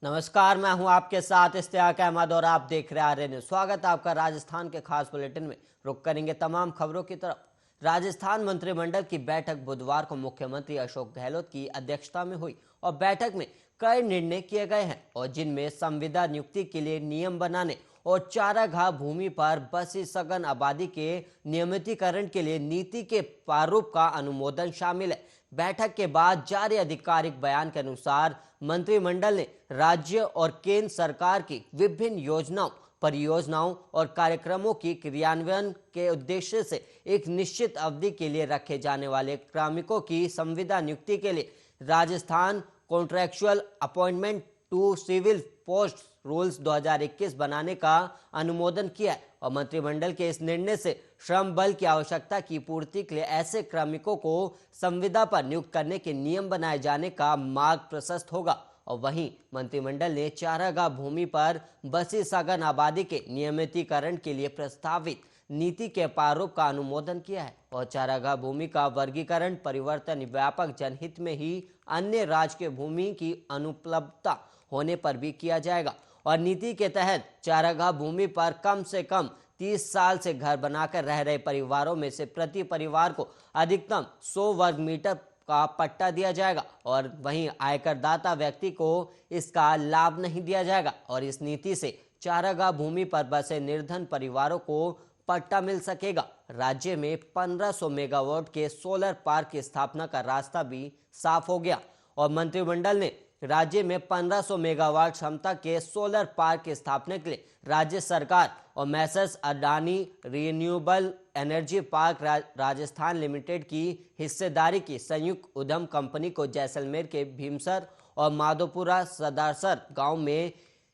नमस्कार, मैं हूं आपके साथ इश्तियाक अहमद और आप देख रहे आर्य न्यूज। स्वागत है आपका राजस्थान के खास बुलेटिन में। रुक करेंगे तमाम खबरों की तरफ। राजस्थान मंत्रिमंडल की बैठक बुधवार को मुख्यमंत्री अशोक गहलोत की अध्यक्षता में हुई और बैठक में कई निर्णय किए गए हैं और जिनमें संविदा नियुक्ति के लिए नियम बनाने और चारागाह भूमि पर बसी सघन आबादी के नियमितीकरण के लिए नीति के प्रारूप का अनुमोदन शामिल है। बैठक के बाद जारी आधिकारिक बयान के अनुसार मंत्रिमंडल ने राज्य और केंद्र सरकार की विभिन्न योजनाओं, परियोजनाओं और कार्यक्रमों की क्रियान्वयन के उद्देश्य से एक निश्चित अवधि के लिए रखे जाने वाले कार्मिकों की संविदा नियुक्ति के लिए Rajasthan contractual appointment to civil post rules 2021 बनाने का अनुमोदन किया है और मंत्रिमंडल के इस निर्णय से श्रम बल की आवश्यकता की पूर्ति के लिए ऐसे कार्मिकों को संविदा पर नियुक्त करने के नियम बनाए जाने का मार्ग प्रशस्त होगा। और वहीं मंत्रिमंडल ने चारागाह भूमि पर बसी सघन आबादी के नियमितीकरण के लिए प्रस्तावित नीति के प्रारूप का अनुमोदन किया है और चारागाह भूमि का वर्गीकरण परिवर्तन व्यापक जनहित में ही अन्य राज्य के भूमि की अनुपलब्धता होने पर भी किया जाएगा और नीति के तहत चारागाह भूमि पर कम से कम 30 साल से घर बनाकर रह रहे परिवारों में से प्रति परिवार को अधिकतम 100 वर्ग मीटर का पट्टा दिया जाएगा और वहीं आयकरदाता व्यक्ति को इसका लाभ नहीं दिया जाएगा और इस नीति से चारागाह भूमि पर बसे निर्धन परिवारों को पट्टा मिल सकेगा। राज्य में 1500 मेगावाट के सोलर पार्क की स्थापना का रास्ता भी साफ हो गया और मंत्रिमंडल ने राज्य में 1500 मेगावाट क्षमता के सोलर पार्क की स्थापना के लिए राज्य सरकार और Messrs Adani renewable energy park Rajasthan limited की हिस्सेदारी की संयुक्त उद्यम कंपनी को जैसलमेर के भीमसर और माधोपुरा सदासर गांव में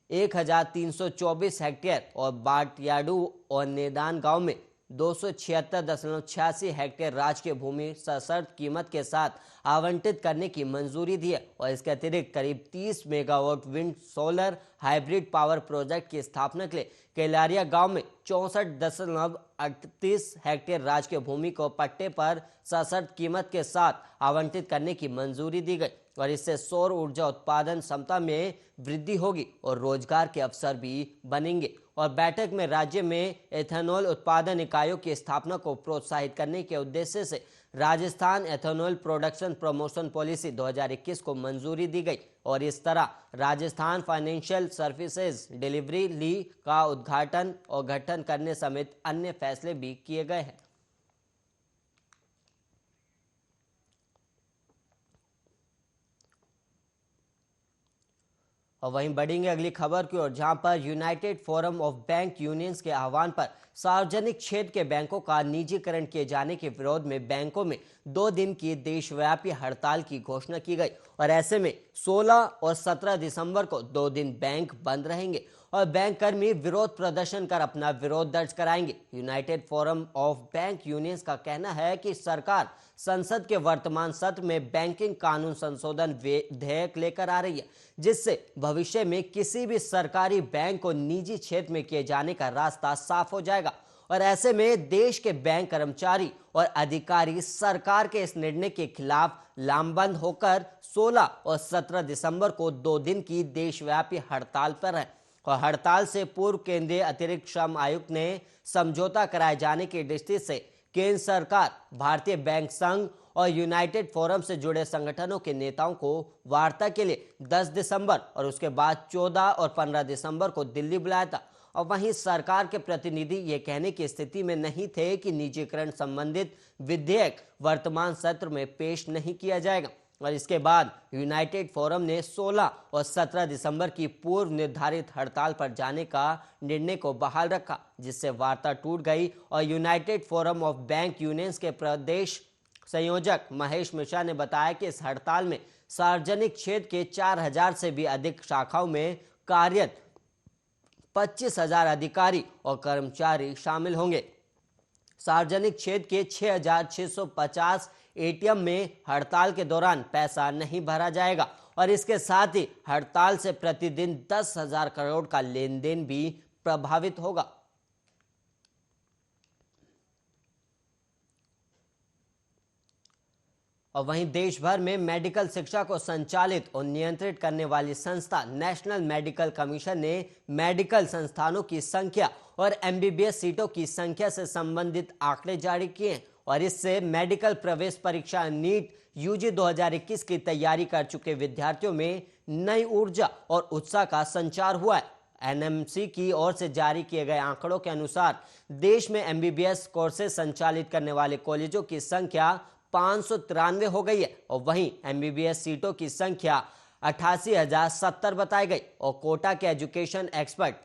1324 हेक्टेयर और बाटयाडू और नेदान गांव में 276.86 हेक्टेयर राजकीय भूमि सशर्त कीमत के साथ आवंटित करने की मंजूरी दी है और इसके अतिरिक्त करीब 30 megawatt wind solar hybrid power project की स्थापना के लिए केलारिया गांव में 64.38 हेक्टेयर राजकीय भूमि को पट्टे पर सशर्त कीमत के साथ आवंटित करने की मंजूरी दी गई और इससे सौर ऊर्जा उत्पादन क्षमता में वृद्धि होगी और रोजगार के अवसर भी बनेंगे। और बैठक में राज्य में एथेनॉल उत्पादन इकाइयों की स्थापना को प्रोत्साहित करने के उद्देश्य से Rajasthan ethanol production promotion policy 2021 को मंजूरी दी गई और इस तरह राजस्थान फाइनेंशियल सर्विसेज डिलीवरी ली का उद्घाटन और गठन करने समेत अन्य फैसले भी किए गए हैं। और वहीं बढ़ेंगे अगली खबर की ओर, जहां पर United forum of bank unions के आह्वान पर सार्वजनिक क्षेत्र के बैंकों का निजीकरण किए जाने के विरोध में बैंकों में 2 दिन की देशव्यापी हड़ताल की घोषणा की गई और ऐसे में 16 और 17 दिसंबर को 2 दिन बैंक बंद रहेंगे और बैंक कर्मी विरोध प्रदर्शन कर अपना विरोध दर्ज कराएंगे। United forum of bank unions का कहना है कि सरकार संसद के वर्तमान सत्र में बैंकिंग कानून संशोधन विधेयक लेकर आ रही है, जिससे भविष्य में किसी भी सरकारी बैंक को निजी क्षेत्र में किए जाने का रास्ता साफ हो जाएगा और ऐसे में देश के बैंक कर्मचारी और अधिकारी सरकार के इस निर्णय के खिलाफ लामबंद होकर 16 और 17 दिसंबर को 2 दिन की देशव्यापी हड़ताल पर है और हड़ताल से पूर्व केंद्रीय अतिरिक्त श्रम आयुक्त ने समझौता कराए जाने की दृष्टि से केंद्र सरकार, भारतीय बैंक संघ और यूनाइटेड फोरम से जुड़े संगठनों के नेताओं को वार्ता के लिए 10 दिसंबर और उसके बाद 14 और 15 दिसंबर को दिल्ली बुलाया था और वहीं सरकार के प्रतिनिधि ये कहने की स्थिति में नहीं थे कि निजीकरण संबंधित विधेयक वर्तमान सत्र में पेश नहीं किया जाएगा और इसके बाद यूनाइटेड फोरम ने 16 और 17 दिसंबर की पूर्व निर्धारित हड़ताल पर जाने का निर्णय को बहाल रखा, जिससे वार्ता टूट गई और United forum of bank unions के प्रदेश संयोजक महेश मिश्रा ने बताया कि इस हड़ताल में सार्वजनिक क्षेत्र के 4000 से भी अधिक शाखाओं में कार्यरत 25,000 अधिकारी और कर्मचारी शामिल होंगे। सार्वजनिक क्षेत्र के 6,650 एटीएम में हड़ताल के दौरान पैसा नहीं भरा जाएगा और इसके साथ ही हड़ताल से प्रतिदिन 10,000 करोड़ का लेन देन भी प्रभावित होगा। और वहीं देश भर में मेडिकल शिक्षा को संचालित और नियंत्रित करने वाली संस्था नेशनल मेडिकल कमीशन ने मेडिकल संस्थानों की संख्या और एमबीबीएस सीटों की संख्या से संबंधित आंकड़े जारी किए हैं और इससे मेडिकल प्रवेश परीक्षा नीट यूजी 2021 की तैयारी कर चुके विद्यार्थियों में नई ऊर्जा और उत्साह का संचार हुआ है। एनएमसी की ओर से जारी किए गए आंकड़ों के अनुसार देश में एमबीबीएस कोर्सेज संचालित करने वाले कॉलेजों की संख्या 593 हो गई है और वहीं एमबीबीएस सीटों की संख्या 88,070 बताई गई। और कोटा के एजुकेशन एक्सपर्ट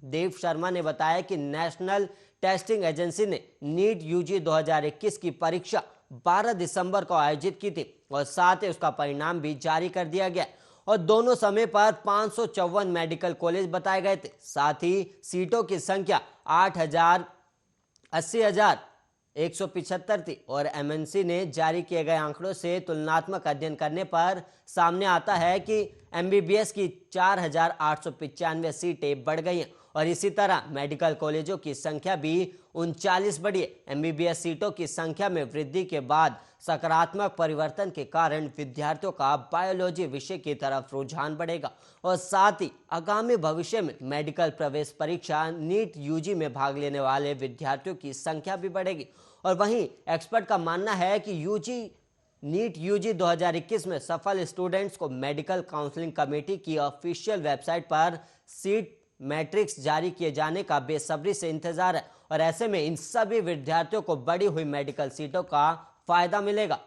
देव शर्मा ने बताया कि नेशनल टेस्टिंग एजेंसी ने नीट यूजी 2021 की परीक्षा 12 दिसंबर को आयोजित की थी और साथ ही उसका परिणाम भी जारी कर दिया गया और दोनों समय पर 554 मेडिकल कॉलेज बताए गए थे। साथ ही सीटों की संख्या 80,175 थी और एमएनसी ने जारी किए गए आंकड़ों से तुलनात्मक अध्ययन करने पर सामने आता है कि एमबीबीएस की 4,895 सीटें बढ़ गई हैं और इसी तरह मेडिकल कॉलेजों की संख्या भी 39 बढ़ी है। एमबीबीएस सीटों की संख्या में वृद्धि के बाद सकारात्मक परिवर्तन के कारण विद्यार्थियों का बायोलॉजी विषय की तरफ रुझान बढ़ेगा और साथ ही आगामी भविष्य में मेडिकल प्रवेश परीक्षा नीट यूजी में भाग लेने वाले विद्यार्थियों की संख्या भी बढ़ेगी। और वहीं एक्सपर्ट का मानना है कि नीट यूजी 2021 में सफल स्टूडेंट्स को मेडिकल काउंसलिंग कमेटी की ऑफिशियल वेबसाइट पर सीट मैट्रिक्स जारी किए जाने का बेसब्री से इंतजार है और ऐसे में इन सभी विद्यार्थियों को बढ़ी हुई मेडिकल सीटों का फायदा मिलेगा।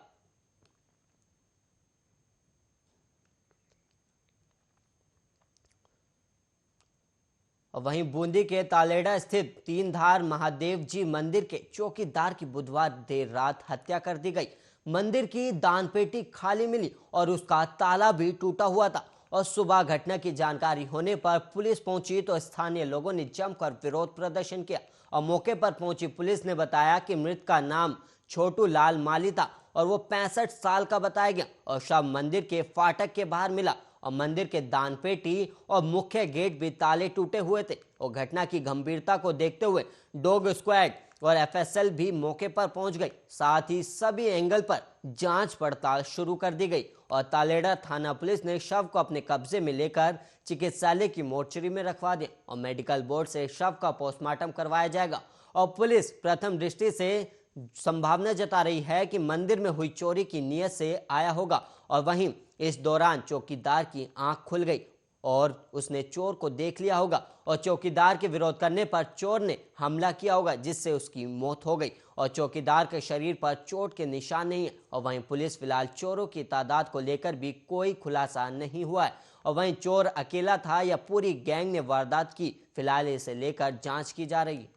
और वहीं बूंदी के तालेड़ा स्थित तीन धार महादेव जी मंदिर के चौकीदार की बुधवार देर रात हत्या कर दी गई। मंदिर की दानपेटी खाली मिली और उसका ताला भी टूटा हुआ था और सुबह घटना की जानकारी होने पर पुलिस पहुंची तो स्थानीय लोगों ने जमकर विरोध प्रदर्शन किया और मौके पर पहुंची पुलिस ने बताया कि मृत का नाम छोटू लाल माली था और वो 65 साल का बताया गया और शव मंदिर के फाटक के बाहर मिला और मंदिर के दानपेटी और मुख्य गेट भी ताले टूटे हुए थे और घटना की गंभीरता को देखते हुए डॉग स्क्वाड और एफएसएल भी मौके पर पहुंच गई। साथ ही सभी एंगल पर जांच पड़ताल शुरू कर दी गई और तालेड़ा थाना पुलिस ने शव को अपने कब्जे में लेकर चिकित्सालय की मोर्चरी में रखवा दिया और मेडिकल बोर्ड से शव का पोस्टमार्टम करवाया जाएगा। और पुलिस प्रथम दृष्टि से संभावना जता रही है कि मंदिर में हुई चोरी की नीयत से आया होगा और वहीं इस दौरान चौकीदार की आंख खुल गई और उसने चोर को देख लिया होगा और चौकीदार के विरोध करने पर चोर ने हमला किया होगा जिससे उसकी मौत हो गई और चौकीदार के शरीर पर चोट के निशान नहीं है। और वहीं पुलिस फिलहाल चोरों की तादाद को लेकर भी कोई खुलासा नहीं हुआ है और वहीं चोर अकेला था या पूरी गैंग ने वारदात की, फिलहाल इसे लेकर जांच की जा रही है।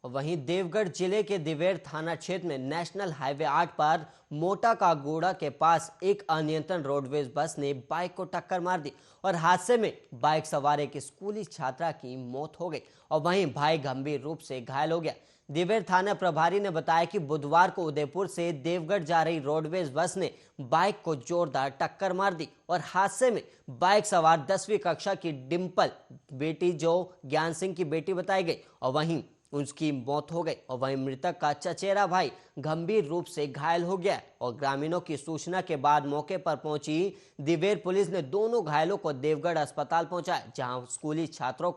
वहीं देवगढ़ जिले के दिवेर थाना क्षेत्र में नेशनल हाईवे 8 पर मोटा कागोड़ा के पास एक अनियंत्रित रोडवेज बस ने बाइक को टक्कर मार दी और हादसे में बाइक सवार एक स्कूली छात्रा की मौत हो गई और वहीं भाई गंभीर रूप से घायल हो गया। दिवेर थाना प्रभारी ने बताया कि बुधवार को उदयपुर से देवगढ़ जा रही रोडवेज बस ने बाइक को जोरदार टक्कर मार दी और हादसे में बाइक सवार 10वीं कक्षा की डिंपल बेटी जो ज्ञान सिंह की बेटी बताई गई और वहीं उसकी मौत हो गई और वहीं मृतक का चचेरा भाई गंभीर रूप से घायल हो गया और ग्रामीणों की सूचना के बाद मौके पर पहुंची दिवेर पुलिस ने दोनों घायलों को देवगढ़ अस्पताल पहुंचाया जहां स्कूली छात्रों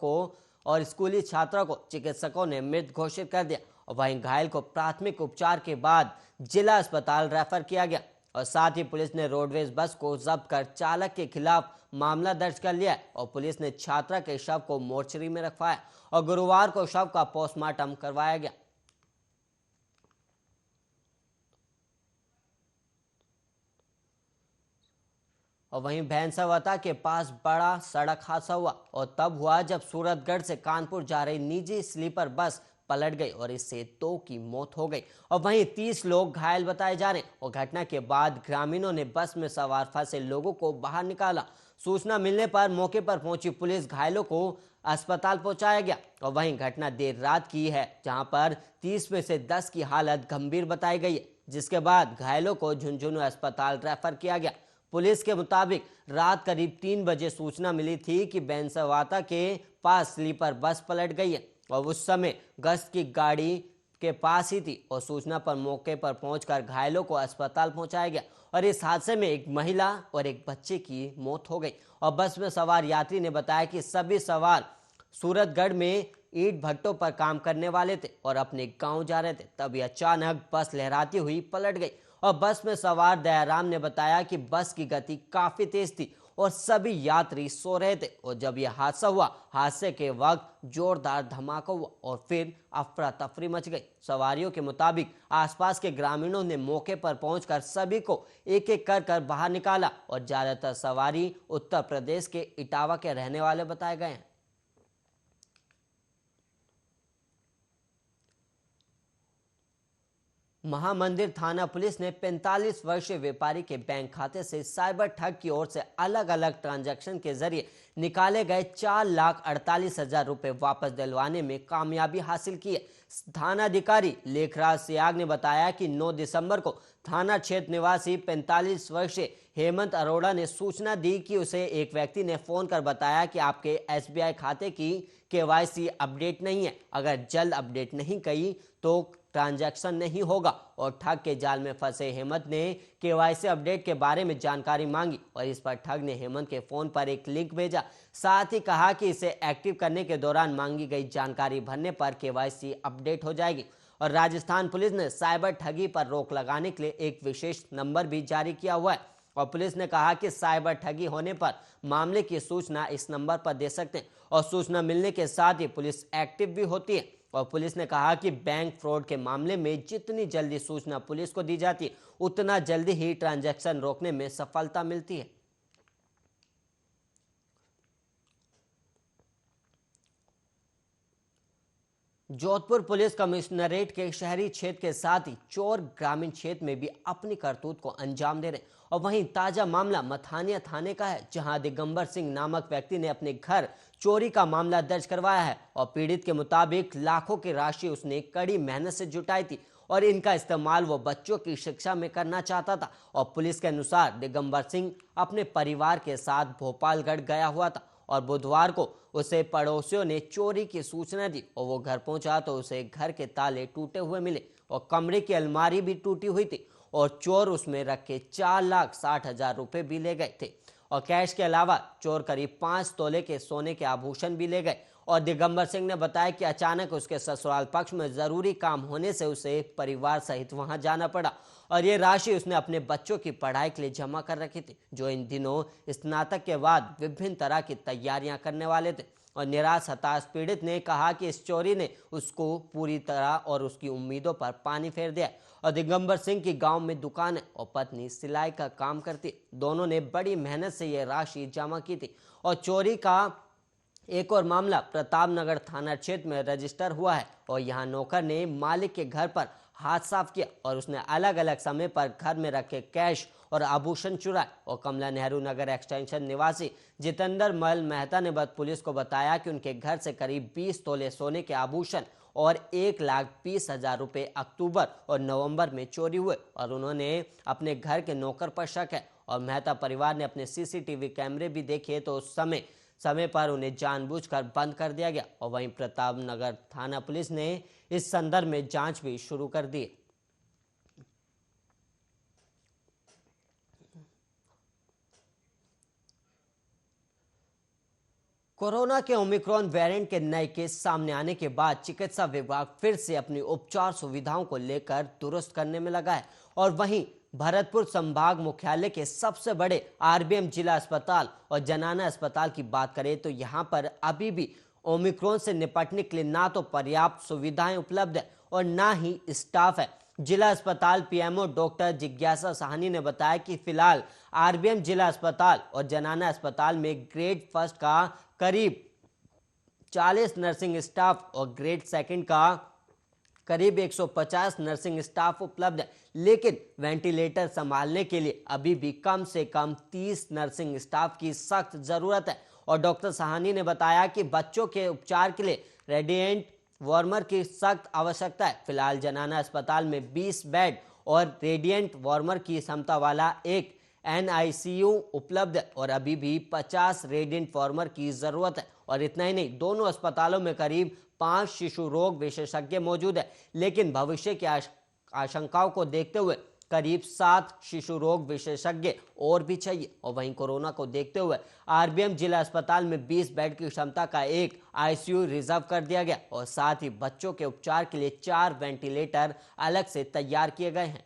को चिकित्सकों ने मृत घोषित कर दिया और वहीं घायल को प्राथमिक उपचार के बाद जिला अस्पताल रेफर किया गया और साथ ही पुलिस ने रोडवेज बस को जब्त कर चालक के खिलाफ मामला दर्ज कर लिया और पुलिस ने छात्रा के शव को मोर्चरी में रखवाया और गुरुवार को शव का पोस्टमार्टम करवाया गया। और वहीं भैंसावता के पास बड़ा सड़क हादसा हुआ और तब हुआ जब सूरतगढ़ से कानपुर जा रही निजी स्लीपर बस पलट गई और इससे 2 की मौत हो गई और वहीं 30 लोग घायल बताए जा रहे और घटना के बाद ग्रामीणों ने बस में सवार फंसे लोगों को बाहर निकाला। सूचना मिलने पर मौके पर पहुंची पुलिस घायलों को अस्पताल पहुंचाया गया और वहीं घटना देर रात की है जहां पर 30 में से 10 की हालत गंभीर बताई गई है जिसके बाद घायलों को झुंझुनू अस्पताल रेफर किया गया। पुलिस के मुताबिक रात करीब 3 बजे सूचना मिली थी कि बैंसवाता के पास स्लीपर बस पलट गई है और उस समय गश्त की गाड़ी के पास ही थी और सूचना पर मौके पर पहुंचकर घायलों को अस्पताल पहुंचाया गया और इस हादसे में एक महिला और एक बच्चे की मौत हो गई। और बस में सवार यात्री ने बताया कि सभी सवार सूरतगढ़ में ईंट भट्टों पर काम करने वाले थे और अपने गांव जा रहे थे। तभी अचानक बस लहराती हुई पलट गई और बस में सवार दयाराम ने बताया कि बस की गति काफी तेज थी और सभी यात्री सो रहे थे और जब यह हादसा हुआ, हादसे के वक्त जोरदार धमाका हुआ और फिर अफरा तफरी मच गई। सवारियों के मुताबिक आसपास के ग्रामीणों ने मौके पर पहुंचकर सभी को एक एक कर बाहर निकाला और ज्यादातर सवारी उत्तर प्रदेश के इटावा के रहने वाले बताए गए हैं। महामंदिर थाना पुलिस ने 45 वर्षीय व्यापारी के बैंक खाते से साइबर ठग की ओर से अलग अलग ट्रांजैक्शन के जरिए निकाले गए 4,48,000 रुपए वापस दिलवाने में कामयाबी हासिल की है। थानाधिकारी लेखराज सियाग ने बताया कि 9 दिसंबर को थाना क्षेत्र निवासी 45 वर्षीय हेमंत अरोड़ा ने सूचना दी कि उसे एक व्यक्ति ने फोन कर बताया कि आपके SBI खाते की KYC अपडेट नहीं है, अगर जल्द अपडेट नहीं की तो ट्रांजैक्शन नहीं होगा। और ठग के जाल में फंसे हेमंत ने KYC अपडेट के बारे में जानकारी मांगी और इस पर ठग ने हेमंत के फोन पर एक लिंक भेजा, साथ ही कहा कि इसे एक्टिव करने के दौरान मांगी गई जानकारी भरने पर KYC अपडेट हो जाएगी। और राजस्थान पुलिस ने साइबर ठगी पर रोक लगाने के लिए एक विशेष नंबर भी जारी किया हुआ है और पुलिस ने कहा कि साइबर ठगी होने पर मामले की सूचना इस नंबर पर दे सकते हैं और सूचना मिलने के साथ ही पुलिस एक्टिव भी होती है। और पुलिस ने कहा कि बैंक फ्रॉड के मामले में जितनी जल्दी सूचना पुलिस को दी जाती है, उतना जल्दी ही ट्रांजैक्शन रोकने में सफलता मिलती है। जोधपुर पुलिस कमिश्नरेट के शहरी क्षेत्र के साथ ही चोर ग्रामीण क्षेत्र में भी अपनी करतूत को अंजाम दे रहे हैं। और वहीं ताजा मामला मथानिया थाने का है, जहां दिगंबर सिंह नामक व्यक्ति ने अपने घर चोरी का मामला दर्ज करवाया है और पीड़ित के मुताबिक लाखों की राशि उसने कड़ी मेहनत से जुटाई थी और इनका इस्तेमाल वो बच्चों की शिक्षा में करना चाहता था। और पुलिस के अनुसार दिगंबर सिंह अपने परिवार के साथ भोपालगढ़ गया हुआ था और बुधवार को उसे पड़ोसियों ने चोरी की सूचना दी और वो घर पहुंचा तो उसे घर के ताले टूटे हुए मिले और कमरे की अलमारी भी टूटी हुई थी और चोर उसमें रखे 4,60,000 रुपए भी ले गए थे और कैश के अलावा चोर करीब 5 तोले के सोने के आभूषण भी ले गए। और दिगंबर सिंह ने बताया कि अचानक उसके ससुराल पक्ष में जरूरी काम होने से उसे परिवार सहित वहां जाना पड़ा और ये राशि उसने अपने बच्चों की पढ़ाई के लिए जमा कर रखी थी, जो इन दिनों स्नातक के बाद विभिन्न तरह की तैयारियां करने वाले थे। और निराश हताश पीड़ित ने कहा कि इस चोरी ने उसको पूरी तरह और उसकी उम्मीदों पर पानी फेर दिया और दिगंबर सिंह की गांव में दुकान है और पत्नी सिलाई का काम करती। दोनों ने बड़ी मेहनत से यह राशि जमा की थी और चोरी का एक और मामला प्रतापनगर थाना क्षेत्र में रजिस्टर हुआ है और यहां नौकर ने मालिक के घर पर हाथ साफ किया और उसने अलग अलग समय पर घर में रखे कैश और आभूषण चुराए। और कमला नेहरू नगर एक्सटेंशन निवासी जितेंद्र मल मेहता ने पुलिस को बताया कि उनके घर से करीब 20 तोले सोने के आभूषण और 1,20,000 रुपए अक्टूबर और नवंबर में चोरी हुए और उन्होंने अपने घर के नौकर पर शक है। और मेहता परिवार ने अपने CCTV कैमरे भी देखे तो उस समय पर उन्हें जानबूझकर बंद कर दिया गया। और वहीं प्रतापनगर थाना पुलिस ने इस संदर्भ में जांच भी शुरू कर दी। कोरोना के ओमिक्रॉन वेरिएंट के नए केस सामने आने के बाद चिकित्सा विभाग फिर से अपनी उपचार सुविधाओं को लेकर दुरुस्त करने में लगा है। और वहीं भरतपुर संभाग मुख्यालय के सबसे बड़े RBM जिला अस्पताल और जनाना अस्पताल की बात करें तो यहां पर अभी भी ओमिक्रॉन से निपटने के लिए ना तो पर्याप्त सुविधाएं उपलब्ध है और ना ही स्टाफ है। जिला अस्पताल PMO डॉक्टर जिज्ञासा साहनी ने बताया कि फिलहाल RBM जिला अस्पताल और जनाना अस्पताल में ग्रेड फर्स्ट का करीब 40 नर्सिंग स्टाफ और ग्रेड सेकंड का करीब 150 नर्सिंग स्टाफ उपलब्ध है, लेकिन वेंटिलेटर संभालने के लिए अभी भी कम से कम 30 नर्सिंग स्टाफ की सख्त जरूरत है। और डॉक्टर साहनी ने बताया कि बच्चों के उपचार के लिए रेडिएंट वार्मर की सख्त आवश्यकता है। फिलहाल जनाना अस्पताल में 20 बेड और रेडिएंट वार्मर की क्षमता वाला एक NICU उपलब्ध है और अभी भी 50 रेडिएंट फॉर्मर की जरूरत है। और इतना ही नहीं, दोनों अस्पतालों में करीब 5 शिशु रोग विशेषज्ञ मौजूद है, लेकिन भविष्य की आशंकाओं को देखते हुए करीब 7 शिशु रोग विशेषज्ञ और भी चाहिए। और वहीं कोरोना को देखते हुए RBM जिला अस्पताल में 20 बेड की क्षमता का एक ICU रिजर्व कर दिया गया और साथ ही बच्चों के उपचार के लिए 4 वेंटिलेटर अलग से तैयार किए गए हैं।